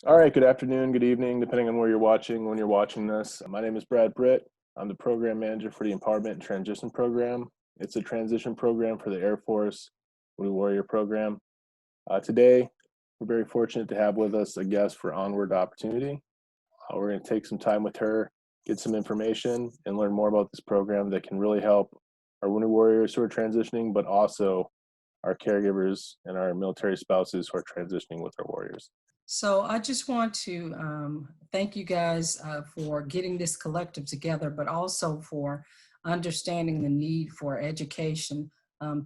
All right, good afternoon, good evening, depending on where you're watching, when you're watching this. My name is Brad Britt. I'm the program manager for the Empowerment and Transition Program. It's a transition program for the Air Force Blue Warrior program. Today, we're very fortunate to have with us a guest for Onward Opportunity. We're going to take some time with her, get some information, and learn more about this program that can really help our wounded warriors who are transitioning, but also our caregivers and our military spouses who are transitioning with our warriors. So I just want to thank you guys for getting this collective together, but also for understanding the need for education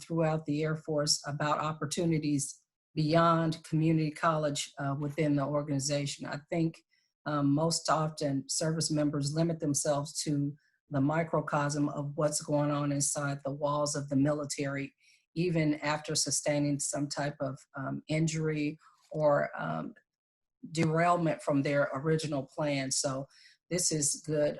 throughout the Air Force about opportunities beyond community college within the organization. I think most often service members limit themselves to the microcosm of what's going on inside the walls of the military, even after sustaining some type of injury or derailment from their original plan. So this is good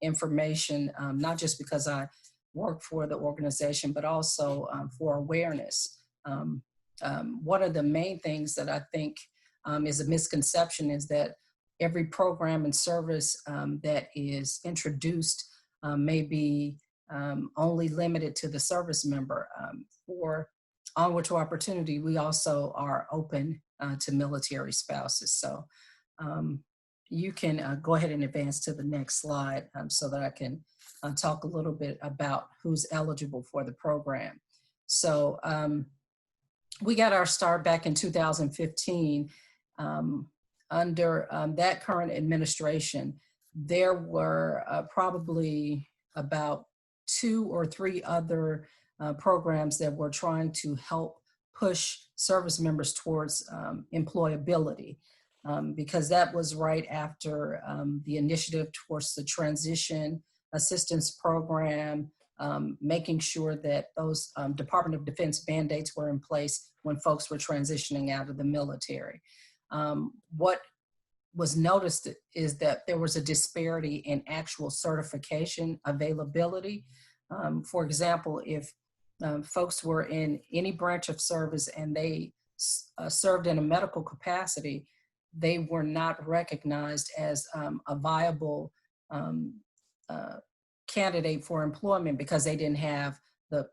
information, not just because I work for the organization, but also for awareness. One of the main things that I think is a misconception is that every program and service that is introduced may be only limited to the service member. For Onward to Opportunity, we also are open to military spouses. So you can go ahead and advance to the next slide so that I can talk a little bit about who's eligible for the program. So we got our start back in 2015. Under that current administration, there were probably about 2 or 3 other programs that were trying to help push service members towards employability, because that was right after the initiative towards the transition assistance program, making sure that those Department of Defense mandates were in place when folks were transitioning out of the military. What was noticed is that there was a disparity in actual certification availability. For example, if folks were in any branch of service and they served in a medical capacity, they were not recognized as a viable candidate for employment because they didn't have the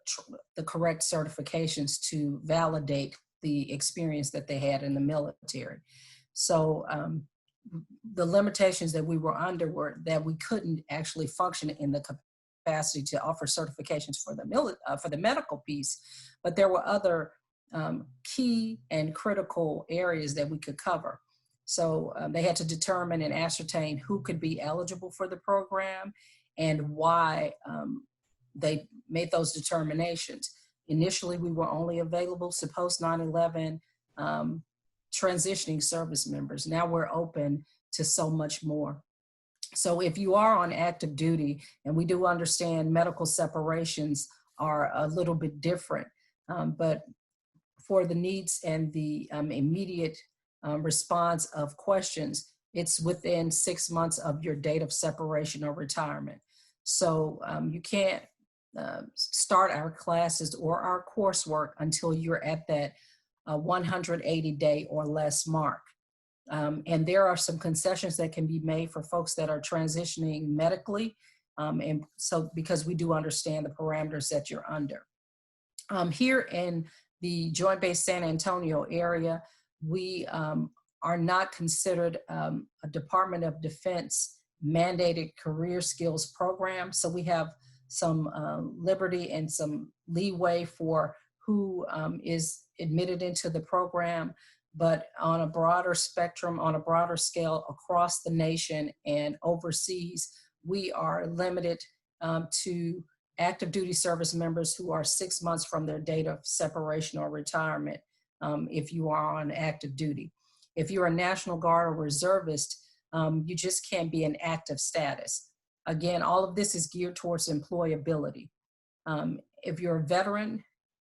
correct certifications to validate the experience that they had in the military. So the limitations that we were under were that we couldn't actually function in the capacity to offer certifications for the medical piece, but there were other key and critical areas that we could cover. So they had to determine and ascertain who could be eligible for the program and why they made those determinations. Initially, we were only available to post 9/11 transitioning service members. Now we're open to so much more. So if you are on active duty, and we do understand medical separations are a little bit different, but for the needs and the immediate response of questions, it's within 6 months of your date of separation or retirement. So you can't start our classes or our coursework until you're at that 180-day or less mark. And there are some concessions that can be made for folks that are transitioning medically. And so because we do understand the parameters that you're under. Here in the Joint Base San Antonio area, we are not considered a Department of Defense mandated career skills program. So we have some liberty and some leeway for who is admitted into the program, but on a broader spectrum, on a broader scale across the nation and overseas, we are limited to active duty service members who are 6 months from their date of separation or retirement if you are on active duty. If you're a National Guard or reservist, you just can't be in active status. Again, all of this is geared towards employability. If you're a veteran,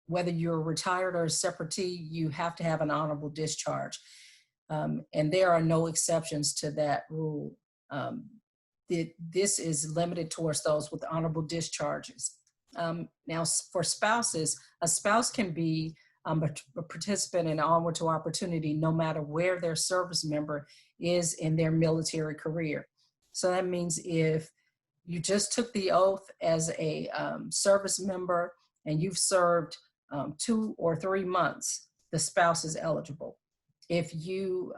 whether you're retired or a separatee, you have to have an honorable discharge. And there are no exceptions to that rule. This is limited towards those with honorable discharges. Now, for spouses, a spouse can be a participant in Onward to Opportunity, no matter where their service member is in their military career. So that means if you just took the oath as a service member and you've served 2 or 3 months, the spouse is eligible. If you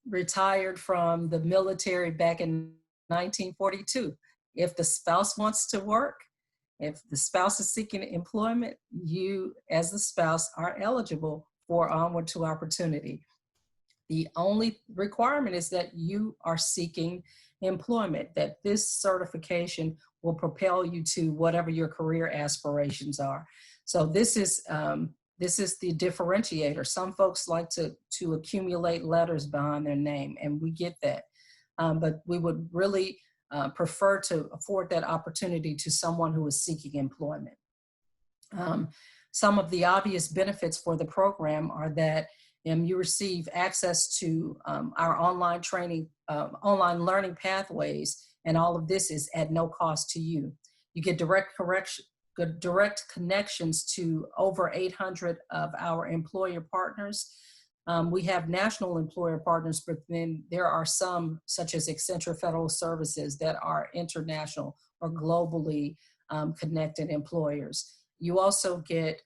retired from the military back in 1942, if the spouse wants to work, if the spouse is seeking employment, you as the spouse are eligible for Onward to Opportunity. The only requirement is that you are seeking employment, that this certification will propel you to whatever your career aspirations are. So this is the differentiator. Some folks like to accumulate letters behind their name, and we get that. But we would really prefer to afford that opportunity to someone who is seeking employment. Some of the obvious benefits for the program are that you receive access to our online training, online learning pathways, and all of this is at no cost to you. You get direct connections to over 800 of our employer partners. We have national employer partners, but then there are some, such as Accenture Federal Services, that are international or globally connected employers. You also get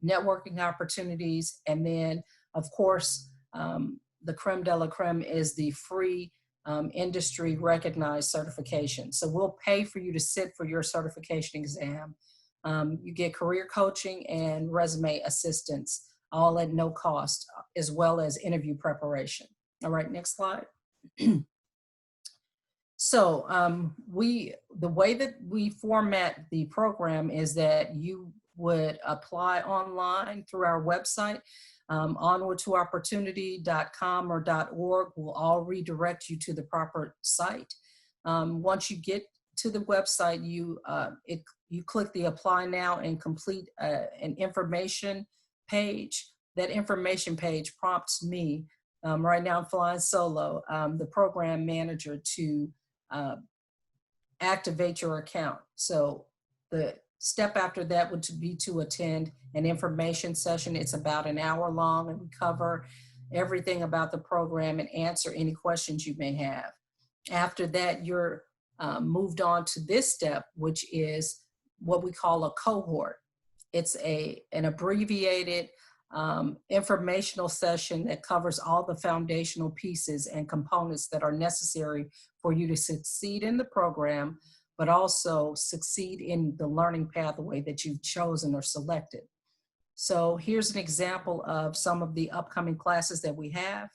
networking opportunities, and then, of course, the creme de la creme is the free industry recognized certification. So we'll pay for you to sit for your certification exam. You get career coaching and resume assistance, all at no cost, as well as interview preparation. All right, next slide. So the way that we format the program is that you would apply online through our website, onwardtoopportunity.com or .org will all redirect you to the proper site. Once you get to the website, you click the Apply Now and complete an information page. That information page prompts me, right now I'm flying solo, the program manager, to activate your account. So the step after that would be to attend an information session. It's about an hour long, and we cover everything about the program and answer any questions you may have. After that, you're moved on to this step, which is what we call a cohort. It's an abbreviated informational session that covers all the foundational pieces and components that are necessary for you to succeed in the program, but also succeed in the learning pathway that you've chosen or selected. So here's an example of some of the upcoming classes that we have.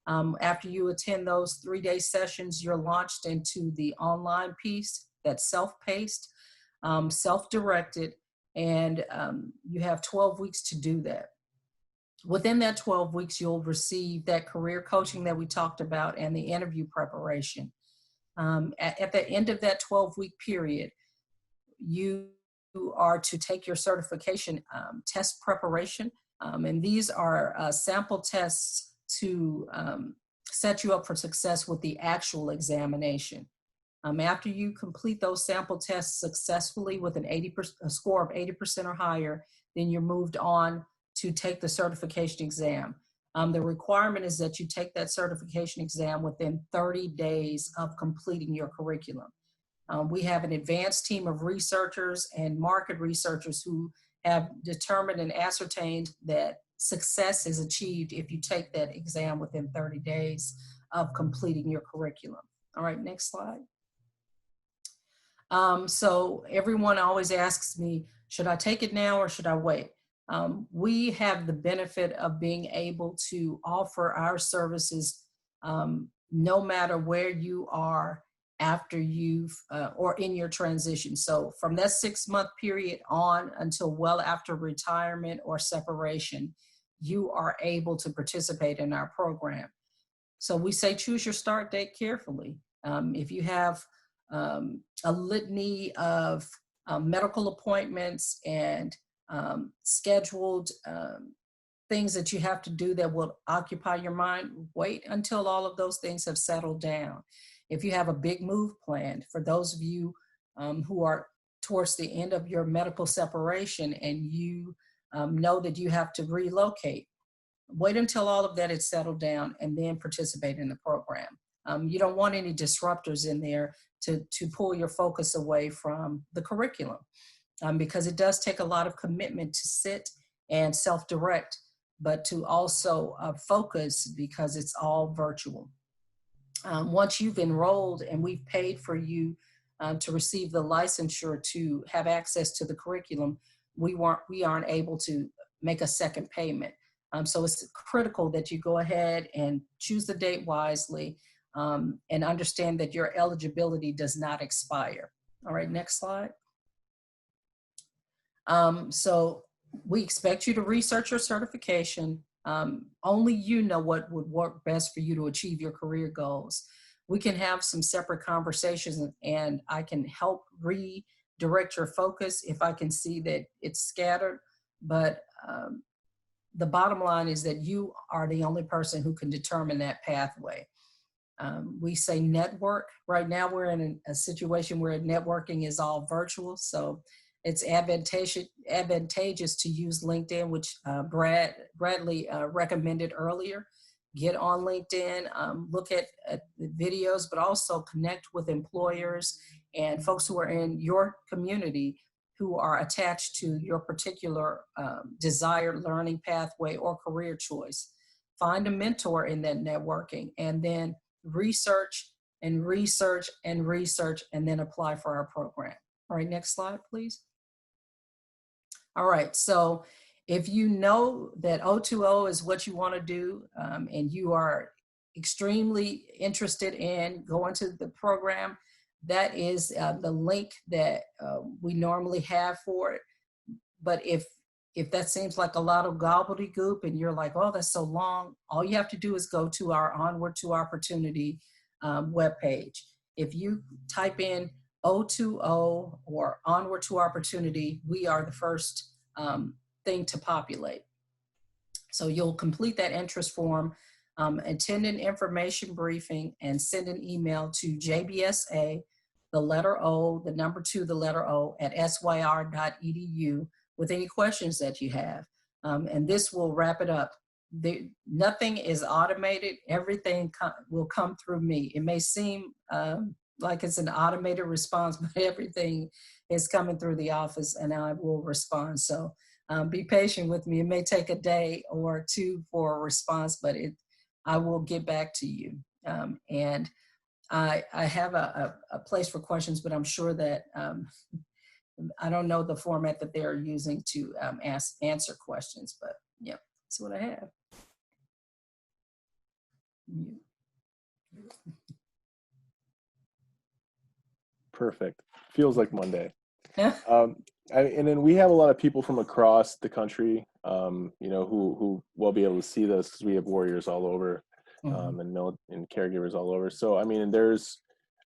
After you attend those 3-day sessions, you're launched into the online piece that's self-paced, self-directed, and you have 12 weeks to do that. Within that 12 weeks, you'll receive that career coaching that we talked about and the interview preparation. At the end of that 12-week period, you are to take your certification test preparation. And these are sample tests to set you up for success with the actual examination. After you complete those sample tests successfully with a score of 80% or higher, then you're moved on to take the certification exam. The requirement is that you take that certification exam within 30 days of completing your curriculum. We have an advanced team of researchers and market researchers who have determined and ascertained that success is achieved if you take that exam within 30 days of completing your curriculum. All right, next slide. So everyone always asks me, should I take it now or should I wait? We have the benefit of being able to offer our services no matter where you are after you've, or in your transition. So from that 6-month period on until well after retirement or separation, you are able to participate in our program. So we say choose your start date carefully. If you have a litany of medical appointments and scheduled things that you have to do that will occupy your mind, wait until all of those things have settled down. If you have a big move planned, for those of you who are towards the end of your medical separation and you know that you have to relocate. Wait until all of that is settled down and then participate in the program. You don't want any disruptors in there to pull your focus away from the curriculum, because it does take a lot of commitment to sit and self-direct, but to also focus because it's all virtual. Once you've enrolled and we've paid for you to receive the licensure to have access to the curriculum, we aren't able to make a second payment. So it's critical that you go ahead and choose the date wisely, and understand that your eligibility does not expire. All right, next slide. So we expect you to research your certification. Only you know what would work best for you to achieve your career goals. We can have some separate conversations, and I can help redirect your focus if I can see that it's scattered. But the bottom line is that you are the only person who can determine that pathway. We say network. Right now we're in a situation where networking is all virtual. So it's advantageous to use LinkedIn, which Bradley recommended earlier. Get on LinkedIn, look at the videos, but also connect with employers and folks who are in your community who are attached to your particular desired learning pathway or career choice. Find a mentor in that networking, and then research and research and research, and then apply for our program. All right, next slide, please. All right, so if you know that O2O is what you want to do, and you are extremely interested in going to the program, that is the link that we normally have for it. But if that seems like a lot of gobbledygook and you're like, oh, that's so long, all you have to do is go to our Onward to Opportunity webpage. If you type in O2O or Onward to Opportunity, we are the first thing to populate. So you'll complete that interest form, attend an information briefing, and send an email to JBSA, the letter O, the number 2, the letter O, at syr.edu with any questions that you have. And this will wrap it up. Nothing is automated. Everything will come through me. It may seem like it's an automated response, but everything is coming through the office and I will respond. So be patient with me. It may take a day or two for a response, but I will get back to you. And I have a place for questions, but I'm sure that I don't know the format that they're using to answer questions, but yeah, that's what I have. Perfect. Feels like Monday. And then we have a lot of people from across the country, who will be able to see this because we have warriors all over, and caregivers all over. So, I mean,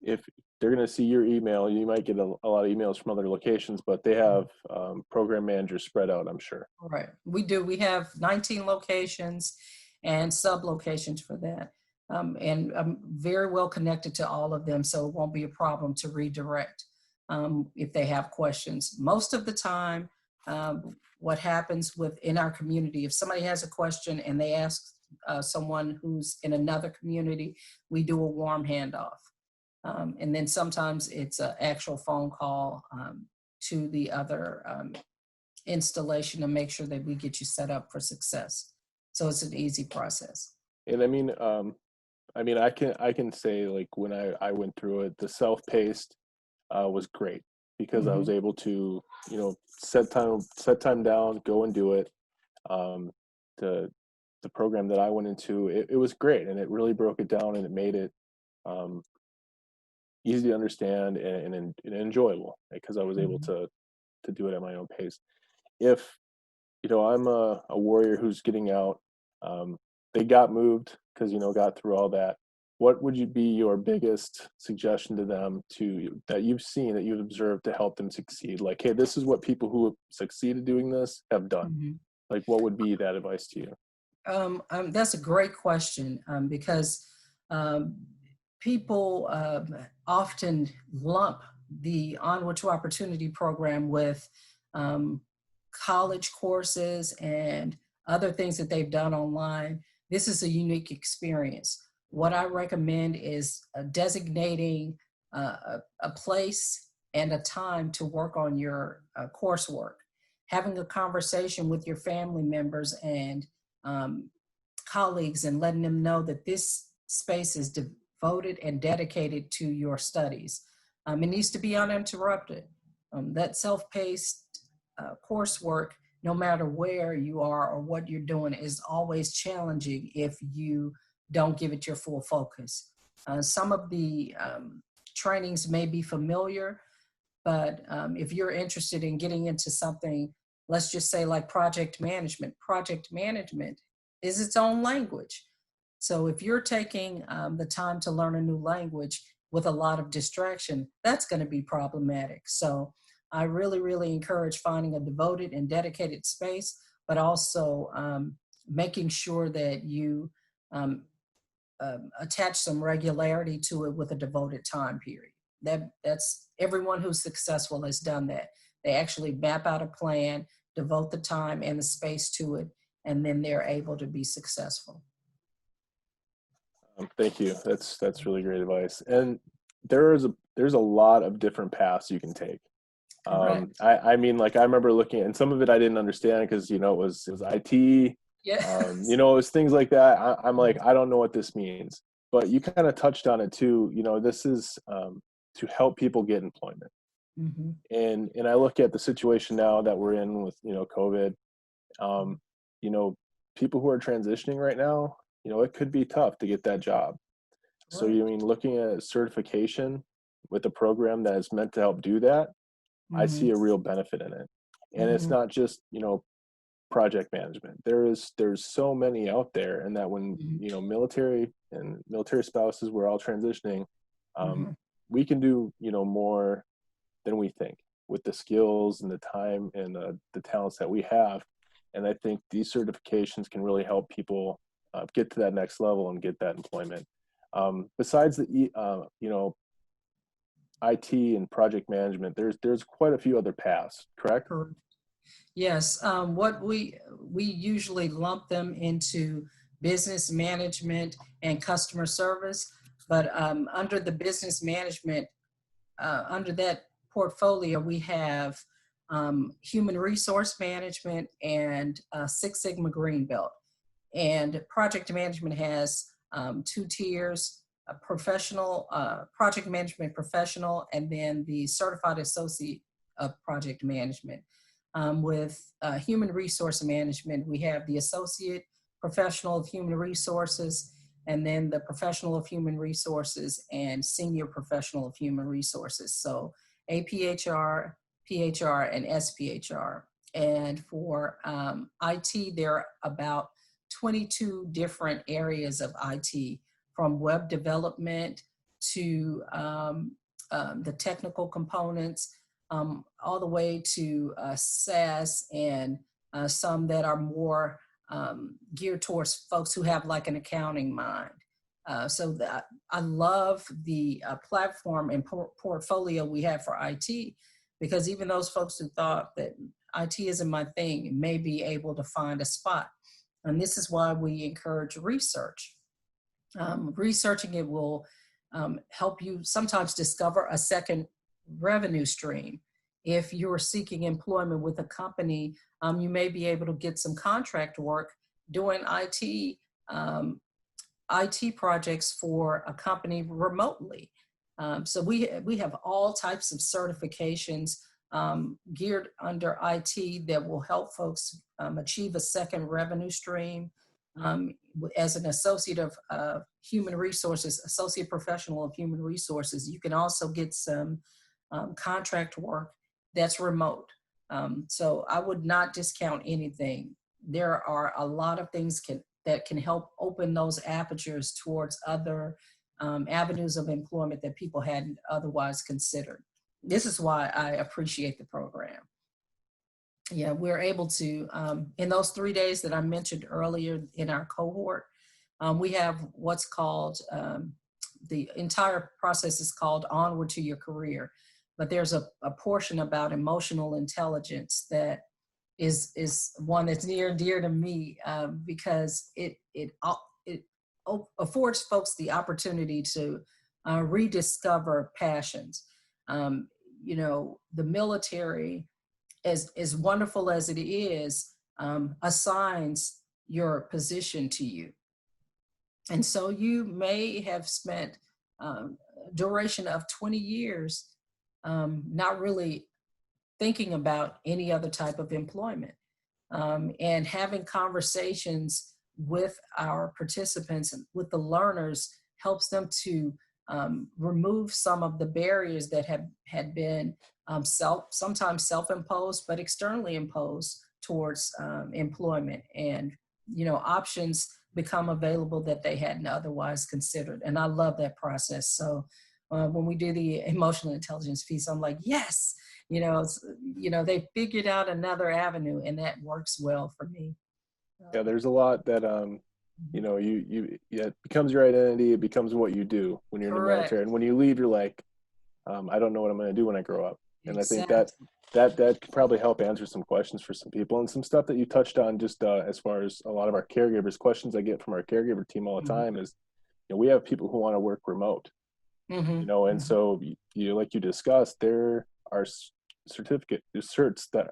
if they're going to see your email, you might get a lot of emails from other locations, but they have program managers spread out, I'm sure. Right. We do. We have 19 locations and sub-locations for that. And I'm very well connected to all of them, so it won't be a problem to redirect if they have questions. Most of the time, what happens within our community, if somebody has a question and they ask someone who's in another community, we do a warm handoff. And then sometimes it's an actual phone call to the other installation to make sure that we get you set up for success. So it's an easy process. And I can say, like, when I went through it, the self-paced was great because I was able to, set time down, go and do it. The program that I went into, it was great, and it really broke it down, and it made it easy to understand and enjoyable because I was able to do it at my own pace. If I'm a warrior who's getting out, they got moved because got through all that. What would be your biggest suggestion to them that you've seen, that you've observed, to help them succeed? Like, hey, this is what people who have succeeded doing this have done. Like, what would be that advice to you? That's a great question because people often lump the Onward to Opportunity program with college courses and other things that they've done online, this is a unique experience. What I recommend is designating a place and a time to work on your coursework, having a conversation with your family members and colleagues and letting them know that this space is devoted and dedicated to your studies. It needs to be uninterrupted. That self-paced coursework, no matter where you are or what you're doing, is always challenging if you don't give it your full focus. Some of the trainings may be familiar, but if you're interested in getting into something, let's just say like project management is its own language. So if you're taking the time to learn a new language with a lot of distraction, that's going to be problematic. So I really, really encourage finding a devoted and dedicated space, but also making sure that you attach some regularity to it with a devoted time period. That's everyone who's successful has done that. They actually map out a plan, devote the time and the space to it, and then they're able to be successful. Thank you. That's really great advice. And there's a lot of different paths you can take. I mean, like I remember looking at, and some of it I didn't understand because, you know, it was IT, Yeah. you know, it was things like that. I'm like, I don't know what this means, but you kind of touched on it too. You know, this is to help people get employment. Mm-hmm. And I look at the situation now that we're in with, you know, COVID, you know, people who are transitioning right now, you know, it could be tough to get that job. So Right. you mean looking at certification with a program that is meant to help do that, I Mm-hmm. see a real benefit in it. And it's Mm-hmm. not just, you know, project management. There's so many out there, and that when, Mm-hmm. you know, military and military spouses, we're all transitioning, Mm-hmm. we can do, you know, more than we think with the skills and the time and the talents that we have. And I think these certifications can really help people get to that next level and get that employment. Besides the you know, IT and project management, there's quite a few other paths, correct? Correct. Yes. What we usually lump them into business management and customer service, but under the business management, under that portfolio, we have human resource management and Six Sigma Green Belt. And project management has two tiers: a professional, project management professional, and then the certified associate of project management. With human resource management, we have the associate professional of human resources, and then the professional of human resources and senior professional of human resources. So APHR, PHR, and SPHR. And for IT, there are about 22 different areas of IT, from web development to the technical components, all the way to SaaS, and some that are more geared towards folks who have like an accounting mind. So I love the platform and portfolio we have for IT, because even those folks who thought that IT isn't my thing may be able to find a spot. And this is why we encourage research. Researching it will help you sometimes discover a second revenue stream. If you're seeking employment with a company, you may be able to get some contract work doing IT projects for a company remotely. So we have all types of certifications geared under IT that will help folks achieve a second revenue stream. As an associate of human resources, associate professional of human resources, you can also get some contract work that's remote. So I would not discount anything. There are a lot of things that can help open those apertures towards other avenues of employment that people hadn't otherwise considered. This is why I appreciate the program. Yeah, we're able to, in those 3 days that I mentioned earlier in our cohort, we have what's called, the entire process is called Onward to Your Career. But there's a portion about emotional intelligence that is one that's near and dear to me, because it affords folks the opportunity to rediscover passions. Um, the military, as wonderful as it is, assigns your position to you. And so you may have spent duration of 20 years not really thinking about any other type of employment. And having conversations with our participants and with the learners helps them to remove some of the barriers that had been sometimes self-imposed, but externally imposed towards employment. And, options become available that they hadn't otherwise considered. And I love that process. So when we do the emotional intelligence piece, I'm like, yes, they figured out another avenue, and that works well for me. Yeah, there's a lot that it becomes your identity. It becomes what you do when you're in the military, and when you leave, you're like, I don't know what I'm going to do when I grow up. And Exactly. I think that could probably help answer some questions for some people, and some stuff that you touched on just as far as a lot of our caregivers. Questions I get from our caregiver team all the time is, we have people who want to work remote, and so like you discussed, there are certs that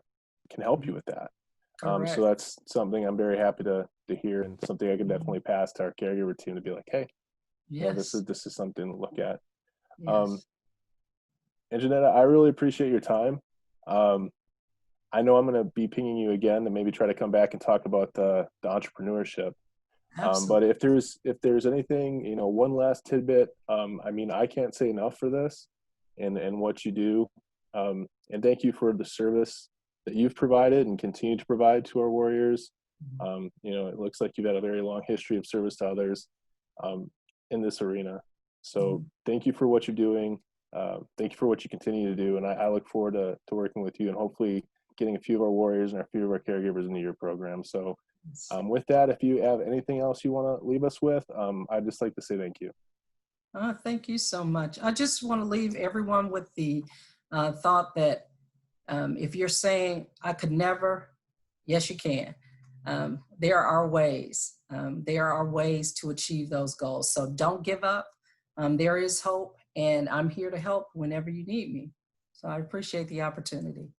can help you with that. So that's something I'm very happy to hear, and something I can definitely pass to our caregiver team to be like, hey, this is something to look at. Yes. And Janetta, I really appreciate your time. I know I'm going to be pinging you again and maybe try to come back and talk about the entrepreneurship. But if there's anything, one last tidbit, I can't say enough for this and what you do. And thank you for the service that you've provided and continue to provide to our warriors. It looks like you've had a very long history of service to others in this arena. So thank you for what you're doing. Thank you for what you continue to do. And I look forward to working with you and hopefully getting a few of our warriors and a few of our caregivers into your program. So with that, if you have anything else you want to leave us with, I'd just like to say thank you. Thank you so much. I just want to leave everyone with the thought that if you're saying, I could never, yes, you can. There are ways. There are ways to achieve those goals. So don't give up. There is hope, and I'm here to help whenever you need me. So I appreciate the opportunity.